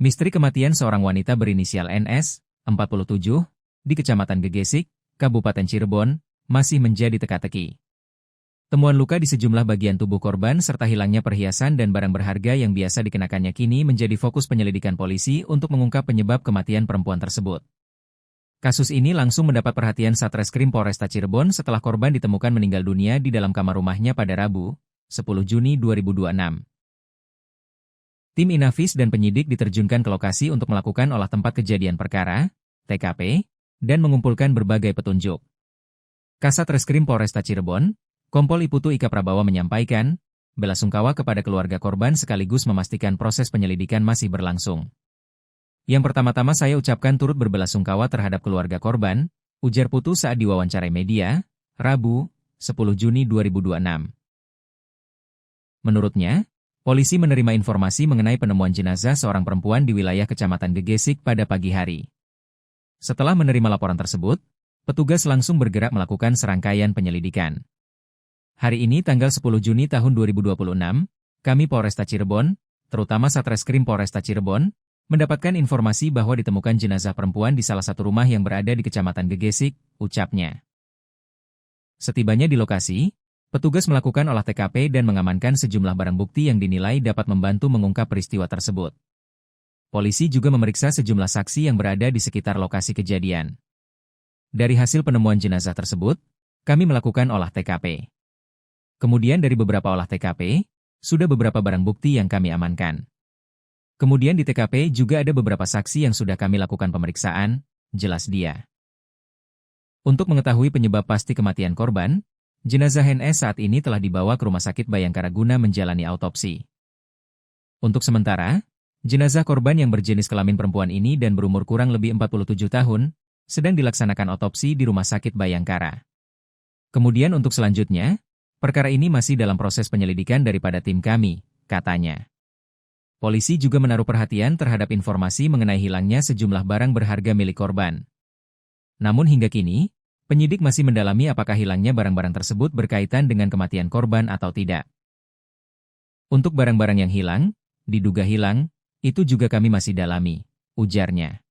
Misteri kematian seorang wanita berinisial NS, 47, di Kecamatan Gegesik, Kabupaten Cirebon, masih menjadi teka-teki. Temuan luka di sejumlah bagian tubuh korban serta hilangnya perhiasan dan barang berharga yang biasa dikenakannya kini menjadi fokus penyelidikan polisi untuk mengungkap penyebab kematian perempuan tersebut. Kasus ini langsung mendapat perhatian Satreskrim Polresta Cirebon setelah korban ditemukan meninggal dunia di dalam kamar rumahnya pada Rabu, 10 Juni 2026. Tim Inavis dan penyidik diterjunkan ke lokasi untuk melakukan olah tempat kejadian perkara, TKP, dan mengumpulkan berbagai petunjuk. Kasat Reskrim Polresta Cirebon, Kompol Iputu Ika Prabawa menyampaikan, belasungkawa kepada keluarga korban sekaligus memastikan proses penyelidikan masih berlangsung. Yang pertama-tama saya ucapkan turut berbelasungkawa terhadap keluarga korban, ujar Putu saat diwawancarai media, Rabu, 10 Juni 2026. Menurutnya, polisi menerima informasi mengenai penemuan jenazah seorang perempuan di wilayah Kecamatan Gegesik pada pagi hari. Setelah menerima laporan tersebut, petugas langsung bergerak melakukan serangkaian penyelidikan. Hari ini tanggal 10 Juni tahun 2026, kami Polresta Cirebon, terutama Satreskrim Polresta Cirebon, mendapatkan informasi bahwa ditemukan jenazah perempuan di salah satu rumah yang berada di Kecamatan Gegesik, ucapnya. Setibanya di lokasi, petugas melakukan olah TKP dan mengamankan sejumlah barang bukti yang dinilai dapat membantu mengungkap peristiwa tersebut. Polisi juga memeriksa sejumlah saksi yang berada di sekitar lokasi kejadian. Dari hasil penemuan jenazah tersebut, kami melakukan olah TKP. Kemudian dari beberapa olah TKP, sudah beberapa barang bukti yang kami amankan. Kemudian di TKP juga ada beberapa saksi yang sudah kami lakukan pemeriksaan, jelas dia. Untuk mengetahui penyebab pasti kematian korban, jenazah NS saat ini telah dibawa ke Rumah Sakit Bayangkara guna menjalani autopsi. Untuk sementara, jenazah korban yang berjenis kelamin perempuan ini dan berumur kurang lebih 47 tahun, sedang dilaksanakan otopsi di Rumah Sakit Bayangkara. Kemudian untuk selanjutnya, perkara ini masih dalam proses penyelidikan daripada tim kami, katanya. Polisi juga menaruh perhatian terhadap informasi mengenai hilangnya sejumlah barang berharga milik korban. Namun hingga kini, penyidik masih mendalami apakah hilangnya barang-barang tersebut berkaitan dengan kematian korban atau tidak. Untuk barang-barang yang hilang, diduga hilang, itu juga kami masih dalami, ujarnya.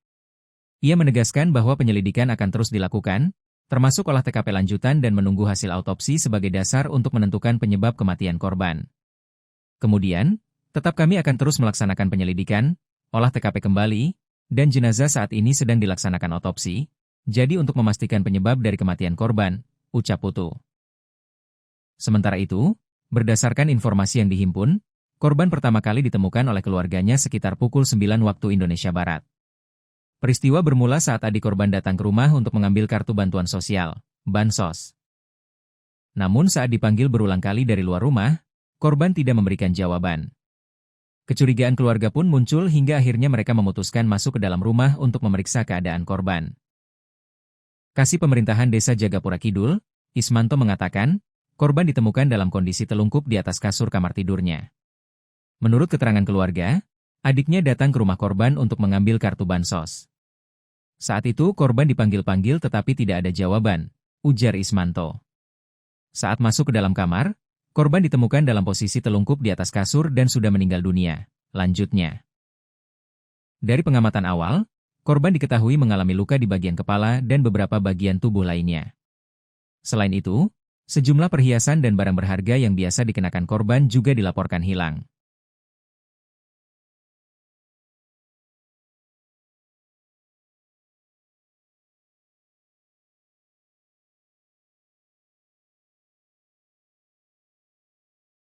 Ia menegaskan bahwa penyelidikan akan terus dilakukan, termasuk olah TKP lanjutan dan menunggu hasil autopsi sebagai dasar untuk menentukan penyebab kematian korban. Kemudian, tetap kami akan terus melaksanakan penyelidikan, olah TKP kembali, dan jenazah saat ini sedang dilaksanakan otopsi, jadi untuk memastikan penyebab dari kematian korban, ucap Putu. Sementara itu, berdasarkan informasi yang dihimpun, korban pertama kali ditemukan oleh keluarganya sekitar pukul 9 waktu Indonesia Barat. Peristiwa bermula saat adik korban datang ke rumah untuk mengambil kartu bantuan sosial, Bansos. Namun saat dipanggil berulang kali dari luar rumah, korban tidak memberikan jawaban. Kecurigaan keluarga pun muncul hingga akhirnya mereka memutuskan masuk ke dalam rumah untuk memeriksa keadaan korban. Kasih Pemerintahan Desa Jagapura Kidul, Ismanto mengatakan, korban ditemukan dalam kondisi telungkup di atas kasur kamar tidurnya. Menurut keterangan keluarga, adiknya datang ke rumah korban untuk mengambil kartu Bansos. Saat itu korban dipanggil-panggil tetapi tidak ada jawaban, ujar Ismanto. Saat masuk ke dalam kamar, korban ditemukan dalam posisi telungkup di atas kasur dan sudah meninggal dunia, lanjutnya. Dari pengamatan awal, korban diketahui mengalami luka di bagian kepala dan beberapa bagian tubuh lainnya. Selain itu, sejumlah perhiasan dan barang berharga yang biasa dikenakan korban juga dilaporkan hilang.